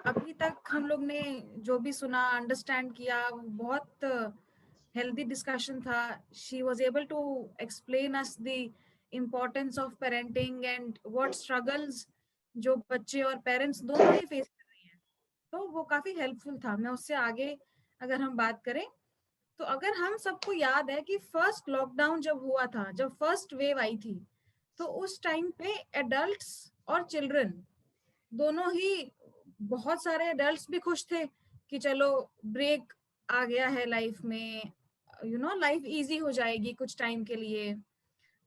अभी तक हम लोग ने जो भी सुना, अंडरस्टैंड किया, वो बहुत हेल्दी डिस्कशन था. She was able to explain us the importance of parenting and what struggles जो बच्चे और पेरेंट्स दोनों ही फेस कर रहे हैं. तो वो काफी हेल्पफुल था. मैं उससे आगे अगर हम बात करें, तो अगर हम सबको याद है कि फर्स्ट लॉकडाउन जब हुआ था, जब फर्स्ट वेव आई थी, तो उस टाइम पे एडल्ट्स और चिल्ड्रन दोनों ही, बहुत सारे एडल्ट्स भी खुश थे कि चलो ब्रेक आ गया है लाइफ में, लाइफ इजी हो जाएगी कुछ टाइम के लिए.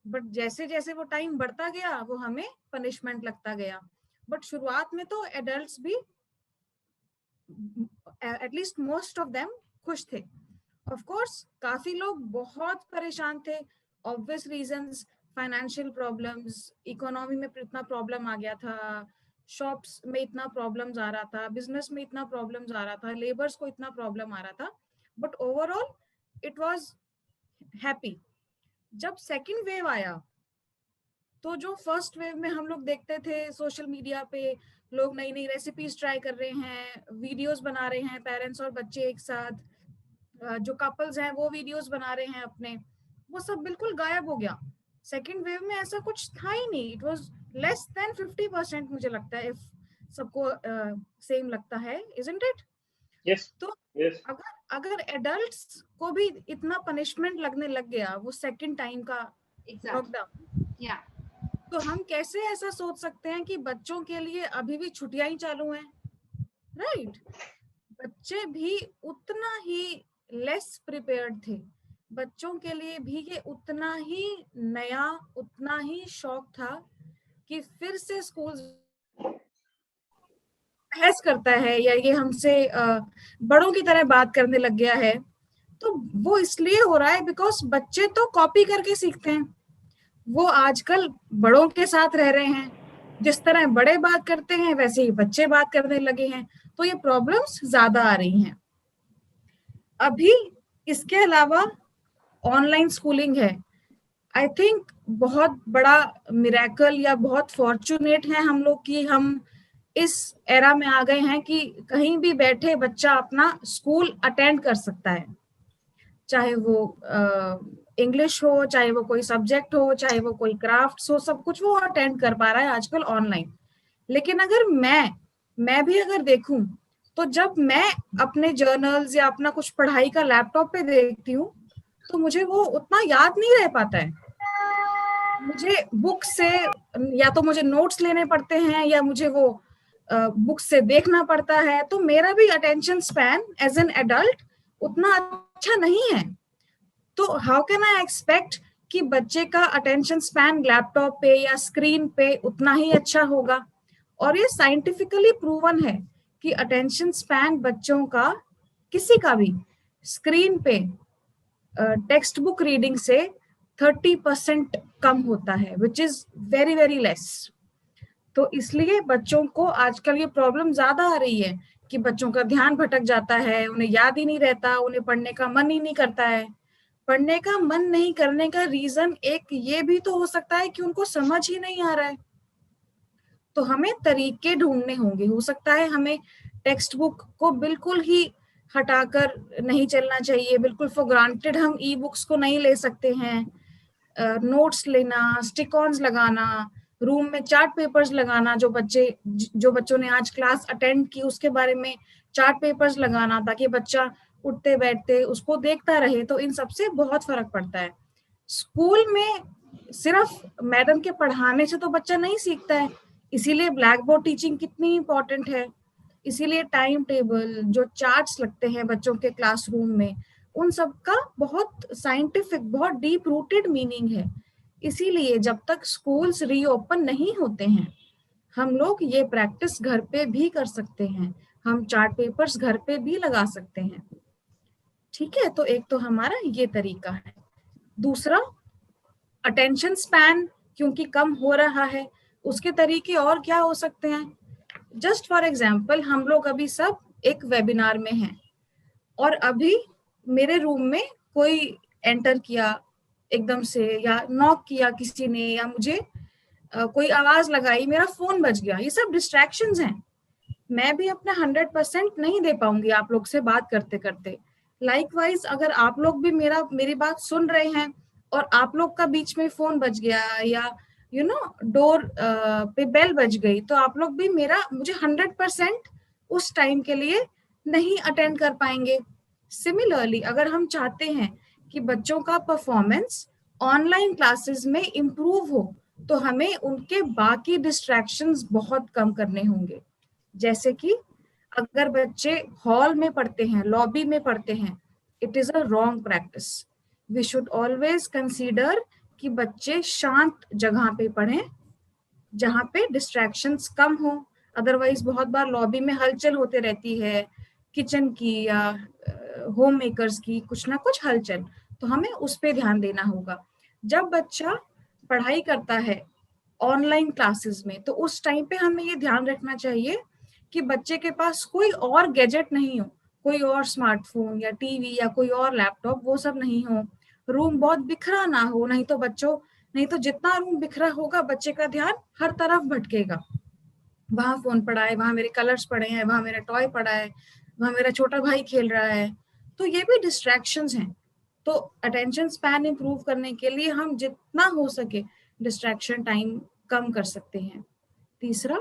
बट जैसे जैसे वो टाइम बढ़ता गया, वो हमें पनिशमेंट लगता गया. बट शुरुआत में तो एडल्ट्स भी, एटलीस्ट मोस्ट ऑफ देम, खुश थे. ऑफ कोर्स काफी लोग बहुत परेशान थे. Obvious reasons, financial problems, economy में इतना प्रॉब्लम आ गया था, शॉप्स में इतना प्रॉब्लम्स आ रहा था, बिजनेस में इतना प्रॉब्लम्स आ रहा था, लेबर्स को इतना प्रॉब्लम आ रहा था. But overall it was happy. जब सेकंड वेव आया, तो जो फर्स्ट वेव में हम लोग देखते थे सोशल मीडिया पे, लोग नई नई रेसिपीज ट्राई कर रहे हैं, वीडियोस बना रहे हैं, पेरेंट्स और बच्चे एक साथ, जो कपल्स हैं वो वीडियोस बना रहे हैं अपने, वो सब बिल्कुल गायब हो गया. सेकेंड वेव में ऐसा कुछ था ही नहीं. इट वाज लेस देन 50%, मुझे लगता है, इफ सबको सेम लगता है, इजंट इट? Yes. तो Yes. अगर अगर एडल्ट्स को भी इतना पनिशमेंट लगने लग गया वो सेकेंड टाइम का लॉकडाउन, Yeah. तो हम कैसे ऐसा सोच सकते हैं कि बच्चों के लिए अभी भी छुट्टियां ही चालू हैं, राइट? बच्चे भी उतना ही लेस प्रिपेयर्ड थे. बच्चों के लिए भी ये उतना ही नया, उतना ही शौक था कि फिर से स्कूल बहस करता है या ये हमसे बड़ों की तरह बात करने लग गया है. तो वो इसलिए हो रहा है बिकॉज बच्चे तो कॉपी करके सीखते हैं. वो आजकल बड़ों के साथ रह रहे हैं, जिस तरह बड़े बात करते हैं वैसे ही बच्चे बात करने लगे हैं. तो ये प्रॉब्लम्स ज्यादा आ रही हैं. अभी इसके अलावा ऑनलाइन स्कूलिंग है. आई थिंक बहुत बड़ा मिरेकल या बहुत फॉर्चुनेट है हम लोग कि हम इस एरा में आ गए हैं कि कहीं भी बैठे बच्चा अपना स्कूल अटेंड कर सकता है. चाहे वो इंग्लिश हो, चाहे वो कोई सब्जेक्ट हो, चाहे वो कोई क्राफ्ट्स हो, सब कुछ वो अटेंड कर पा रहा है आजकल ऑनलाइन. लेकिन अगर मैं भी अगर देखूं, तो जब मैं अपने जर्नल्स या अपना कुछ पढ़ाई का लैपटॉप पे देखती हूँ, तो मुझे वो उतना याद नहीं रह पाता है. मुझे बुक से, या तो मुझे नोट्स लेने पड़ते हैं या मुझे वो बुक से देखना पड़ता है. तो मेरा भी attention span as an adult उतना अच्छा नहीं है. तो हाउ कैन आई एक्सपेक्ट कि बच्चे का अटेंशन स्पैन लैपटॉप पे या स्क्रीन पे उतना ही अच्छा होगा? और ये साइंटिफिकली प्रूवन है कि अटेंशन स्पैन बच्चों का, किसी का भी, स्क्रीन पे टेक्स्ट बुक रीडिंग से 30% कम होता है, which is very very less. तो इसलिए बच्चों को आजकल ये प्रॉब्लम ज्यादा आ रही है कि बच्चों का ध्यान भटक जाता है, उन्हें याद ही नहीं रहता, उन्हें पढ़ने का मन ही नहीं करता है. पढ़ने का मन नहीं करने का रीजन एक ये भी तो हो सकता है कि उनको समझ ही नहीं आ रहा है. तो हमें तरीके ढूंढने होंगे. हो सकता है हमें टेक्स्ट बुक को बिल्कुल ही हटाकर नहीं चलना चाहिए, बिल्कुल फॉर ग्रांटेड हम ई बुक्स को नहीं ले सकते हैं. नोट्स लेना, स्टिक ऑन्स लगाना, रूम में चार्ट पेपर्स लगाना, जो बच्चों ने आज क्लास अटेंड की उसके बारे में चार्ट पेपर्स लगाना, ताकि बच्चा उठते बैठते उसको देखता रहे. तो इन सबसे बहुत फर्क पड़ता है. स्कूल में सिर्फ मैडम के पढ़ाने से तो बच्चा नहीं सीखता है. इसीलिए ब्लैक बोर्ड टीचिंग कितनी इंपॉर्टेंट है. इसीलिए टाइम टेबल, जो चार्ट्स लगते हैं बच्चों के क्लासरूम में, उन सब का बहुत साइंटिफिक, बहुत डीप रूटेड मीनिंग है. इसीलिए जब तक स्कूल्स रीओपन नहीं होते हैं, हम लोग ये प्रैक्टिस घर पे भी कर सकते हैं. हम चार्ट पेपर्स घर पे भी लगा सकते हैं. ठीक है, तो एक तो हमारा ये तरीका है. दूसरा, अटेंशन स्पैन क्योंकि कम हो रहा है, उसके तरीके और क्या हो सकते हैं? जस्ट फॉर एग्जाम्पल, हम लोग अभी सब एक वेबिनार में हैं और अभी मेरे रूम में कोई एंटर किया एकदम से, या नॉक किया किसी ने, या मुझे कोई आवाज लगाई, मेरा फोन बज गया. ये सब डिस्ट्रैक्शंस हैं. मैं भी अपना 100% नहीं दे पाऊंगी आप लोग से बात करते करते। लाइकवाइज अगर आप लोग भी मेरी बात सुन रहे हैं और आप लोग का बीच में फोन बज गया या डोर पे बेल बज गई, तो आप लोग भी मुझे 100% उस टाइम के लिए नहीं अटेंड कर पाएंगे। सिमिलरली अगर हम चाहते हैं कि बच्चों का परफॉर्मेंस ऑनलाइन क्लासेस में इम्प्रूव हो, तो हमें उनके बाकी डिस्ट्रैक्शंस बहुत कम करने होंगे। जैसे कि अगर बच्चे हॉल में पढ़ते हैं, लॉबी में पढ़ते हैं, it is a wrong practice. We should always consider कि बच्चे शांत जगह पे पढ़ें जहाँ पे डिस्ट्रैक्शंस कम हो। अदरवाइज बहुत बार लॉबी में हलचल होते रहती है, किचन की या होम मेकर्स की कुछ ना कुछ हलचल, तो हमें उस पे ध्यान देना होगा। जब बच्चा पढ़ाई करता है ऑनलाइन क्लासेस में, तो उस टाइम पे हमें ये ध्यान रखना चाहिए कि बच्चे के पास कोई और गैजेट नहीं हो, कोई और स्मार्टफोन या टीवी या कोई और लैपटॉप, वो सब नहीं हो। रूम बहुत बिखरा ना हो, नहीं तो जितना रूम बिखरा होगा बच्चे का ध्यान हर तरफ भटकेगा। वहां फोन पड़ा है, वहां मेरे कलर्स पड़े हैं, वहां मेरा टॉय पड़ा है, वहां मेरा छोटा भाई खेल रहा है, तो ये भी डिस्ट्रैक्शंस हैं। तो अटेंशन स्पैन इंप्रूव करने के लिए हम जितना हो सके डिस्ट्रैक्शन टाइम कम कर सकते हैं। तीसरा,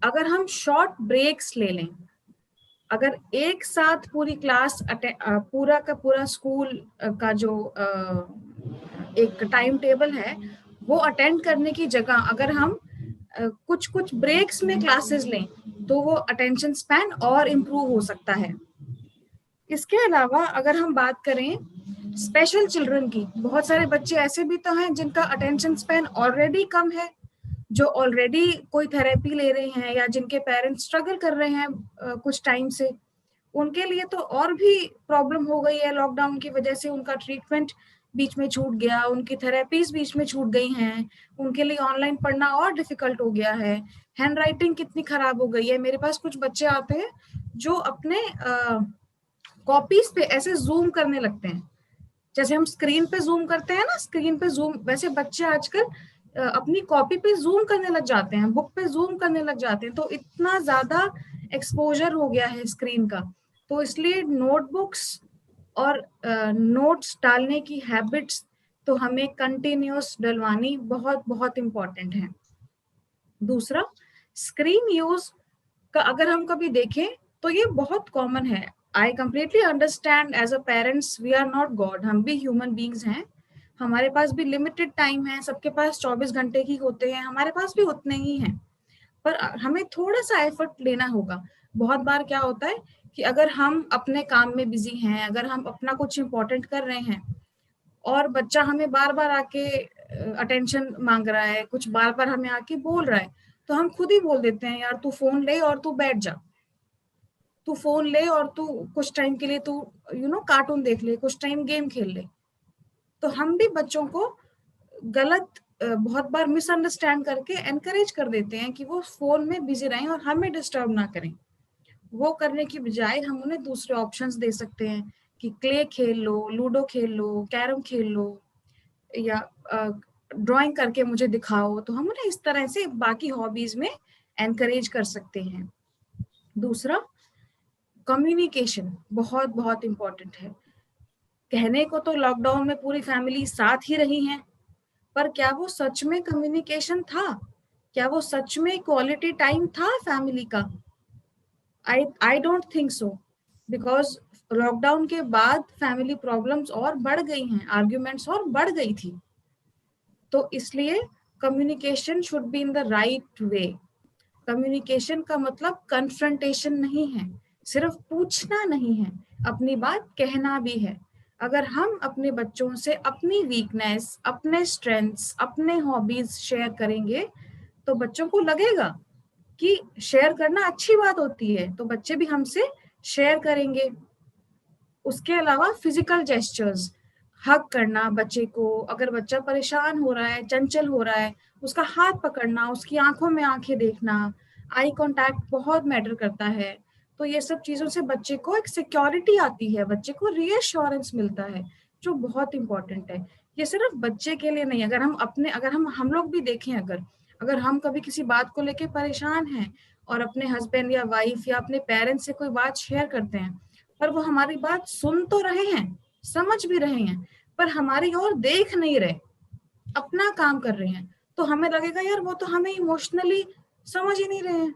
अगर हम शॉर्ट ब्रेक्स ले लें, अगर एक साथ पूरी क्लास पूरा का पूरा स्कूल का जो एक टाइम टेबल है वो अटेंड करने की जगह अगर हम कुछ कुछ ब्रेक्स में क्लासेस लें, तो वो अटेंशन स्पैन और इम्प्रूव हो सकता है। इसके अलावा अगर हम बात करें स्पेशल चिल्ड्रन की, बहुत सारे बच्चे ऐसे भी तो हैं जिनका अटेंशन स्पैन ऑलरेडी कम है, जो ऑलरेडी कोई थेरेपी ले रहे हैं या जिनके पेरेंट्स स्ट्रगल कर रहे हैं कुछ टाइम से। उनके लिए तो और भी प्रॉब्लम हो गई है, लॉकडाउन की वजह से उनका ट्रीटमेंट बीच में छूट गया, उनकी थेरेपीज बीच में छूट गई हैं, उनके लिए ऑनलाइन पढ़ना और डिफिकल्ट हो गया है। हैंड राइटिंग कितनी खराब हो गई है। मेरे पास कुछ बच्चे आते हैं जो अपने कॉपीज पे ऐसे जूम करने लगते हैं, जैसे हम स्क्रीन पे जूम करते हैं ना, स्क्रीन पे जूम, वैसे बच्चे आजकल अपनी कॉपी पे जूम करने लग जाते हैं, बुक पे जूम करने लग जाते हैं। तो इतना ज्यादा एक्सपोजर हो गया है स्क्रीन का, तो इसलिए नोटबुक्स और नोट्स डालने की हैबिट्स तो हमें कंटिन्यूस डलवानी बहुत बहुत इम्पोर्टेंट है। दूसरा, स्क्रीन यूज का अगर हम कभी देखें तो ये बहुत कॉमन है। I completely understand, as a parents we are not God, हम भी ह्यूमन बींग्स हैं, हमारे पास भी लिमिटेड टाइम है, सबके पास 24 घंटे ही होते हैं, हमारे पास भी उतने ही हैं। पर हमें थोड़ा सा एफर्ट लेना होगा। बहुत बार क्या होता है कि अगर हम अपने काम में बिजी हैं, अगर हम अपना कुछ इम्पोर्टेंट कर रहे हैं और बच्चा हमें बार बार आके अटेंशन मांग रहा है, कुछ बार बार हमें आके बोल रहा है, तो हम खुद ही बोल देते हैं, यार तू फोन ले और तू बैठ जा, तू फोन ले और तू कुछ टाइम के लिए तू कार्टून देख ले, कुछ टाइम गेम खेल ले। तो हम भी बच्चों को गलत बहुत बार मिसअंडरस्टैंड करके एनकरेज कर देते हैं कि वो फोन में बिजी रहें और हमें डिस्टर्ब ना करें। वो करने की बजाय हम उन्हें दूसरे ऑप्शंस दे सकते हैं कि क्ले खेल लो, लूडो खेल लो, कैरम खेल लो, या ड्राइंग करके मुझे दिखाओ। तो हम उन्हें इस तरह से बाकी हॉबीज में एनकरेज कर सकते हैं। दूसरा, कम्युनिकेशन बहुत बहुत इम्पोर्टेंट है। कहने को तो लॉकडाउन में पूरी फैमिली साथ ही रही है, पर क्या वो सच में कम्युनिकेशन था? क्या वो सच में क्वालिटी टाइम था फैमिली का? I don't think so, because lockdown के बाद फैमिली प्रॉब्लम्स और बढ़ गई हैं, आर्ग्यूमेंट्स और बढ़ गई थी। तो इसलिए communication should be in the right way. Communication का मतलब कन्फ्रंटेशन नहीं है, सिर्फ पूछना नहीं है, अपनी बात कहना भी है। अगर हम अपने बच्चों से अपनी वीकनेस, अपने स्ट्रेंथ्स, अपने हॉबीज शेयर करेंगे, तो बच्चों को लगेगा कि शेयर करना अच्छी बात होती है, तो बच्चे भी हमसे शेयर करेंगे। उसके अलावा फिजिकल जेस्चर्स, हग करना बच्चे को, अगर बच्चा परेशान हो रहा है, चंचल हो रहा है, उसका हाथ पकड़ना, उसकी आंखों में आंखें देखना, आई कांटेक्ट बहुत मैटर करता है। तो ये सब चीजों से बच्चे को एक सिक्योरिटी आती है, बच्चे को रीअश्योरेंस मिलता है, जो बहुत इंपॉर्टेंट है। ये सिर्फ बच्चे के लिए नहीं, अगर हम लोग भी देखें, अगर अगर हम कभी किसी बात को लेके परेशान हैं और अपने हस्बैंड या वाइफ या अपने पेरेंट्स से कोई बात शेयर करते हैं, पर वो हमारी बात सुन तो रहे हैं, समझ भी रहे हैं, पर हमारी ओर देख नहीं रहे, अपना काम कर रहे हैं, तो हमें लगेगा यार वो तो हमें इमोशनली समझ ही नहीं रहे हैं,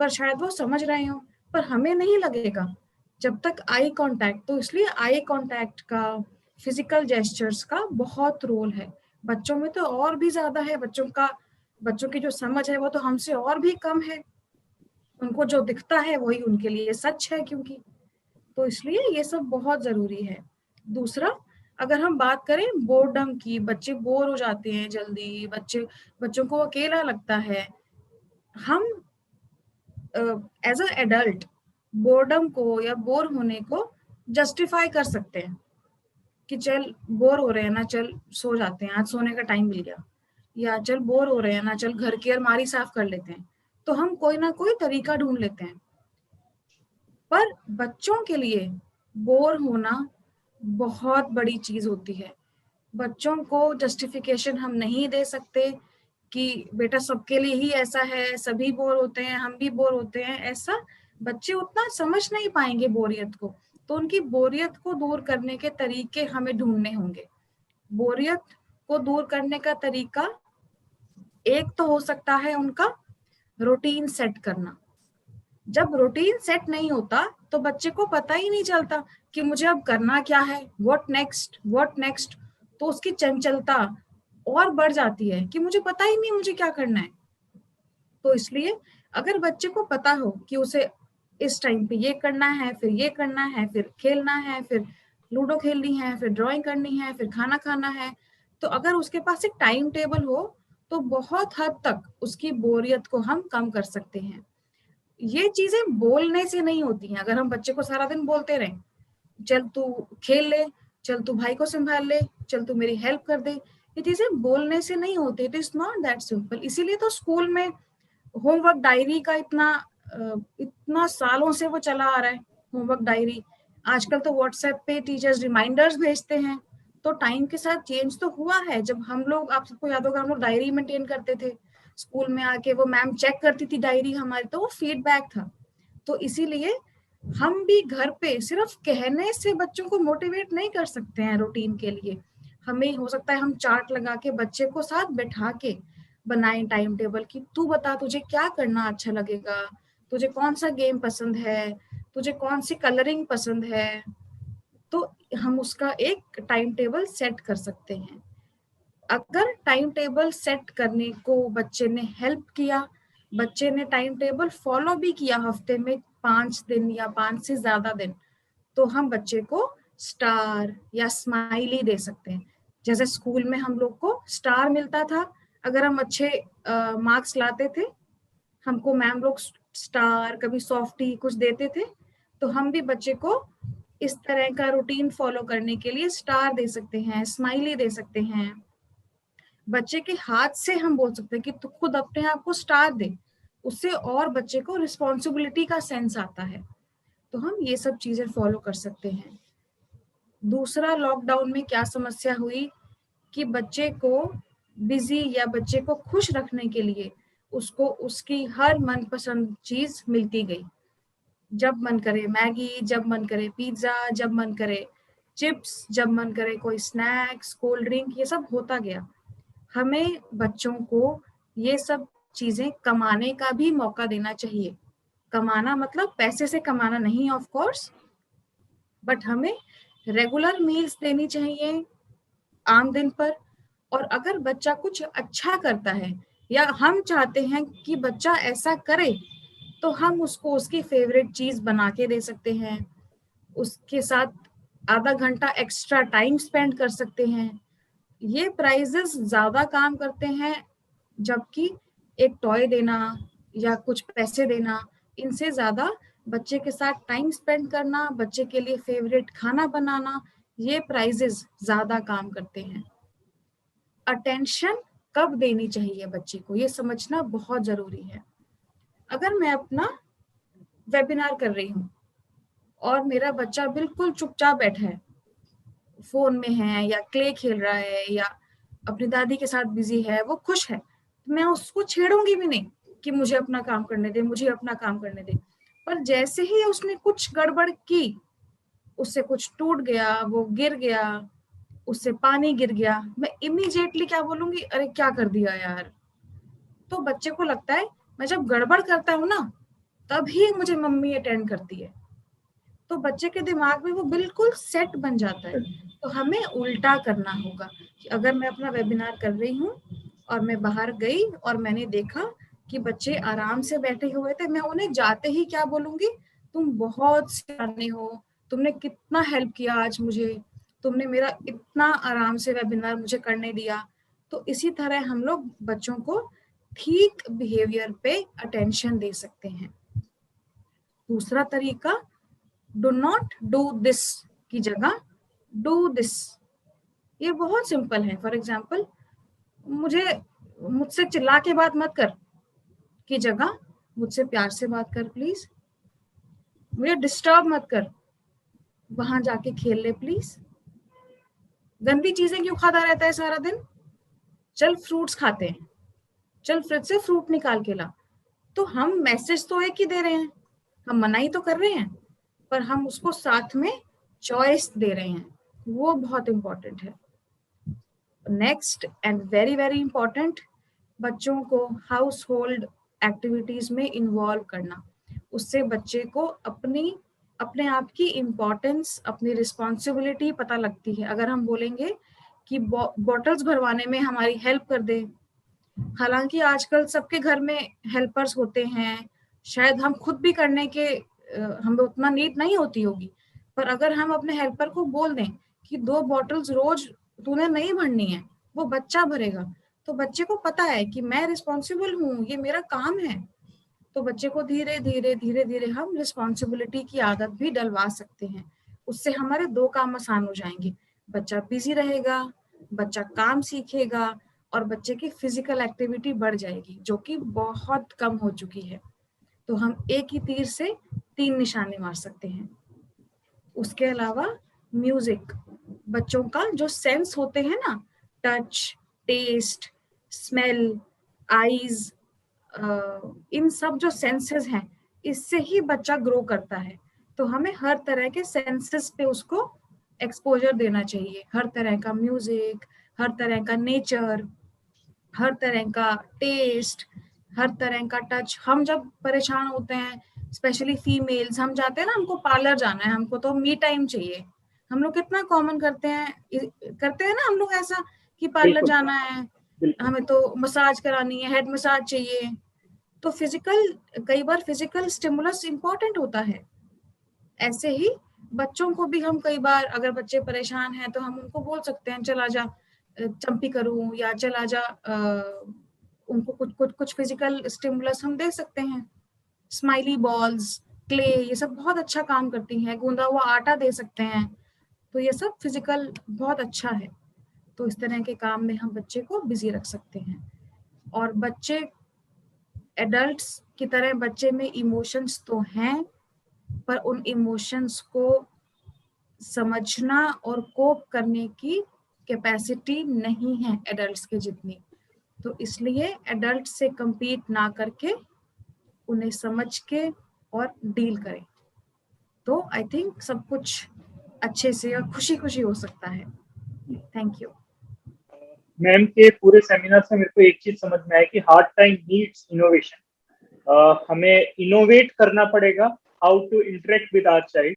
पर शायद वो समझ रहे हो, पर हमें नहीं लगेगा जब तक आई कांटेक्ट। तो इसलिए आई कांटेक्ट का, फिजिकल जेस्चर्स का बहुत रोल है। बच्चों में तो और भी ज्यादा है, बच्चों की जो समझ है वो तो हमसे और भी कम है, उनको जो दिखता है वही उनके लिए सच है, क्योंकि तो इसलिए ये सब बहुत जरूरी है। दूसरा, अगर हम बात करें बोर्डम की, बच्चे बोर हो जाते हैं जल्दी, बच्चों को अकेला लगता है, हम एज अ एडल्ट बोर्डम को या बोर होने को जस्टिफाई कर सकते हैं कि चल बोर हो रहे हैं ना, चल सो जाते हैं, आज सोने का टाइम मिल गया, या चल बोर हो रहे हैं ना, चल घर की अलमारी साफ कर लेते हैं, तो हम कोई ना कोई तरीका ढूंढ लेते हैं। पर बच्चों के लिए बोर होना बहुत बड़ी चीज होती है। बच्चों को जस्टिफिकेशन हम नहीं दे सकते कि बेटा सबके लिए ही ऐसा है, सभी बोर होते हैं, हम भी बोर होते हैं, ऐसा बच्चे उतना समझ नहीं पाएंगे बोरियत को। तो उनकी बोरियत को दूर करने के तरीके हमें ढूंढने होंगे। बोरियत को दूर करने का तरीका एक तो हो सकता है उनका रूटीन सेट करना। जब रूटीन सेट नहीं होता तो बच्चे को पता ही नहीं चलता कि मुझे अब करना क्या है, व्हाट नेक्स्ट व्हाट नेक्स्ट। तो उसकी चंचलता और बढ़ जाती है कि मुझे पता ही नहीं मुझे क्या करना है। तो इसलिए अगर बच्चे को पता हो कि उसे इस टाइम पे ये करना है, फिर ये करना है, फिर खेलना है, फिर लूडो खेलनी है, फिर ड्राइंग करनी है, फिर खाना खाना है, तो अगर उसके पास एक टाइम टेबल हो तो बहुत हद तक उसकी बोरियत को हम कम कर सकते हैं। ये चीजें बोलने से नहीं होती हैं। अगर हम बच्चे को सारा दिन बोलते रहें, चल तू खेल ले, चल तू भाई को संभाल ले, चल तू मेरी हेल्प कर दे, ये चीजें बोलने से नहीं होती। It is not that simple. इसीलिए तो स्कूल में होमवर्क डायरी का इतना सालों से वो चला आ रहा है। होमवर्क डायरी आजकल तो व्हाट्सएप पे टीचर्स रिमाइंडर्स भेजते हैं। तो टाइम के साथ चेंज तो हुआ है। जब हम लोग, आप सबको याद होगा, हम लोग डायरी मेंटेन करते थे, स्कूल में आके वो मैम चेक करती थी डायरी हमारी, तो वो फीडबैक था। तो इसीलिए हम भी घर पे सिर्फ कहने से बच्चों को मोटिवेट नहीं कर सकते हैं रूटीन के लिए। हमें हो सकता है हम चार्ट लगा के बच्चे को साथ बैठा के बनाएं टाइम टेबल की, तू बता तुझे क्या करना अच्छा लगेगा, तुझे कौन सा गेम पसंद है, तुझे कौन सी कलरिंग पसंद है। तो हम उसका एक टाइम टेबल सेट कर सकते हैं। अगर टाइम टेबल सेट करने को बच्चे ने हेल्प किया, बच्चे ने टाइम टेबल फॉलो भी किया हफ्ते में 5 दिन या 5 से ज्यादा दिन, तो हम बच्चे को स्टार या स्माइली दे सकते हैं। जैसे स्कूल में हम लोग को स्टार मिलता था अगर हम अच्छे मार्क्स लाते थे, हमको मैम लोग स्टार, कभी सॉफ्टी कुछ देते थे। तो हम भी बच्चे को इस तरह का रूटीन फॉलो करने के लिए स्टार दे सकते हैं, स्माइली दे सकते हैं। बच्चे के हाथ से हम बोल सकते हैं कि तू खुद अपने आप को स्टार दे, उससे और बच्चे को रिस्पॉन्सिबिलिटी का सेंस आता है। तो हम ये सब चीजें फॉलो कर सकते हैं। दूसरा, लॉकडाउन में क्या समस्या हुई कि बच्चे को बिजी या बच्चे को खुश रखने के लिए उसको उसकी हर मनपसंद चीज मिलती गई। जब मन करे मैगी, जब मन करे पिज्जा, जब मन करे चिप्स, जब मन करे कोई स्नैक्स, कोल्ड ड्रिंक, ये सब होता गया। हमें बच्चों को ये सब चीजें कमाने का भी मौका देना चाहिए। कमाना मतलब पैसे से कमाना नहीं, ऑफ कोर्स, बट हमें रेगुलर मील्स देनी चाहिए आम दिन पर। और अगर बच्चा कुछ अच्छा करता है या हम चाहते हैं कि बच्चा ऐसा करे, तो हम उसको उसकी फेवरेट चीज बना के दे सकते हैं, उसके साथ आधा घंटा एक्स्ट्रा टाइम स्पेंड कर सकते हैं। ये प्राइजेस ज्यादा काम करते हैं, जबकि एक टॉय देना या कुछ पैसे देना, इनसे ज्यादा बच्चे के साथ टाइम स्पेंड करना, बच्चे के लिए फेवरेट खाना बनाना, ये प्राइजेस ज्यादा काम करते हैं। अटेंशन कब देनी चाहिए बच्चे को, ये समझना बहुत जरूरी है। अगर मैं अपना वेबिनार कर रही हूँ और मेरा बच्चा बिल्कुल चुपचाप बैठा है, फोन में है या क्ले खेल रहा है या अपनी दादी के साथ बिजी है, वो खुश है, मैं उसको छेड़ूंगी भी नहीं कि मुझे अपना काम करने दे, मुझे अपना काम करने दे। पर जैसे ही उसने कुछ गड़बड़ की, उससे कुछ टूट गया, वो गिर गया, उससे पानी गिर गया, मैं इमीडिएटली क्या बोलूंगी, अरे क्या कर दिया यार। तो बच्चे को लगता है मैं जब गड़बड़ करता हूँ ना, तभी मुझे मम्मी अटेंड करती है। तो बच्चे के दिमाग में वो बिल्कुल सेट बन जाता है। तो हमें उल्टा करना होगा कि अगर मैं अपना वेबिनार कर रही हूँ और मैं बाहर गई और मैंने देखा कि बच्चे आराम से बैठे हुए थे, मैं उन्हें जाते ही क्या बोलूंगी, तुम बहुत सियाने हो, तुमने कितना हेल्प किया आज मुझे, तुमने मेरा इतना आराम से वेबिनार मुझे करने दिया। तो इसी तरह हम लोग बच्चों को ठीक बिहेवियर पे अटेंशन दे सकते हैं। दूसरा तरीका, डू नॉट डू दिस की जगह डू दिस। ये बहुत सिंपल है। फॉर एग्जाम्पल, मुझे मुझसे चिल्ला के बात मत कर की जगह मुझसे प्यार से बात कर प्लीज। मुझे डिस्टर्ब मत कर, वहां जाके खेल ले प्लीज। गंदी चीजें क्यों खाता रहता है सारा दिन, चल फ्रूट्स खाते हैं, चल फ्रिज से फ्रूट निकाल के ला। तो हम मैसेज तो एक ही दे रहे हैं, हम मनाही तो कर रहे हैं, पर हम उसको साथ में चॉइस दे रहे हैं। वो बहुत इंपॉर्टेंट है। Next and very very important, बच्चों को हाउस होल्ड एक्टिविटीज में इन्वॉल्व करना। उससे बच्चे को अपने आप की इम्पोर्टेंस, अपनी रिस्पॉन्सिबिलिटी पता लगती है। अगर हम बोलेंगे कि बॉटल्स भरवाने में हमारी हेल्प कर दे, हालांकि आजकल सबके घर में हेल्पर्स होते हैं, शायद हम खुद भी करने के हमें उतना नीड नहीं होती होगी, पर अगर हम अपने हेल्पर को बोल दें कि 2 बॉटल्स रोज तूने नहीं भरनी है, वो बच्चा भरेगा, तो बच्चे को पता है कि मैं रिस्पॉन्सिबल हूँ, ये मेरा काम है। तो बच्चे को धीरे धीरे धीरे धीरे हम रिस्पॉन्सिबिलिटी की आदत भी डलवा सकते हैं। उससे हमारे 2 काम आसान हो जाएंगे, बच्चा बिजी रहेगा, बच्चा काम सीखेगा, और बच्चे की फिजिकल एक्टिविटी बढ़ जाएगी, जो कि बहुत कम हो चुकी है। तो हम एक ही तीर से 3 निशाने मार सकते हैं। उसके अलावा म्यूजिक, बच्चों का जो सेंस होते हैं ना, टच, टेस्ट, स्मेल, आईज, इन सब जो सेंसेस हैं, इससे ही बच्चा ग्रो करता है। तो हमें हर तरह के सेंसेस पे उसको एक्सपोजर देना चाहिए। हर तरह का म्यूजिक, हर तरह का नेचर, हर तरह का टेस्ट, हर तरह का टच। हम जब परेशान होते हैं, स्पेशली फीमेल्स, हम जाते हैं ना, हमको पार्लर जाना है, हमको तो मी टाइम चाहिए। हम लोग कितना कॉमन करते हैं ना हम लोग ऐसा कि पार्लर बिल्कुल जाना है, बिल्कुल। हमें तो मसाज करानी है, हेड मसाज चाहिए। तो कई बार फिजिकल स्टिमुलस इंपॉर्टेंट होता है। ऐसे ही बच्चों को भी हम कई बार, अगर बच्चे परेशान हैं तो हम उनको बोल सकते हैं चल आजा, चंपी करूं, या चल आजा, उनको कुछ कुछ कुछ फिजिकल स्टिमुलस हम दे सकते हैं। स्माइली बॉल्स, क्ले, ये सब बहुत अच्छा काम करती हैं। गूंदा हुआ आटा दे सकते हैं। तो ये सब फिजिकल बहुत अच्छा है। तो इस तरह के काम में हम बच्चे को बिजी रख सकते हैं। और बच्चे, एडल्ट्स की तरह बच्चे में इमोशंस तो हैं, पर उन इमोशंस को समझना और कोप करने की कैपेसिटी नहीं है एडल्ट्स के जितनी। तो इसलिए एडल्ट से compete ना करके उन्हें समझ के और डील करें, तो आई थिंक सब कुछ अच्छे से और खुशी खुशी हो सकता है। Thank you. मैम के पूरे सेमिनार से मेरे को एक चीज समझ में आया कि हार्ड टाइम नीड्स इनोवेशन। हमें इनोवेट करना पड़ेगा how to interact with our child.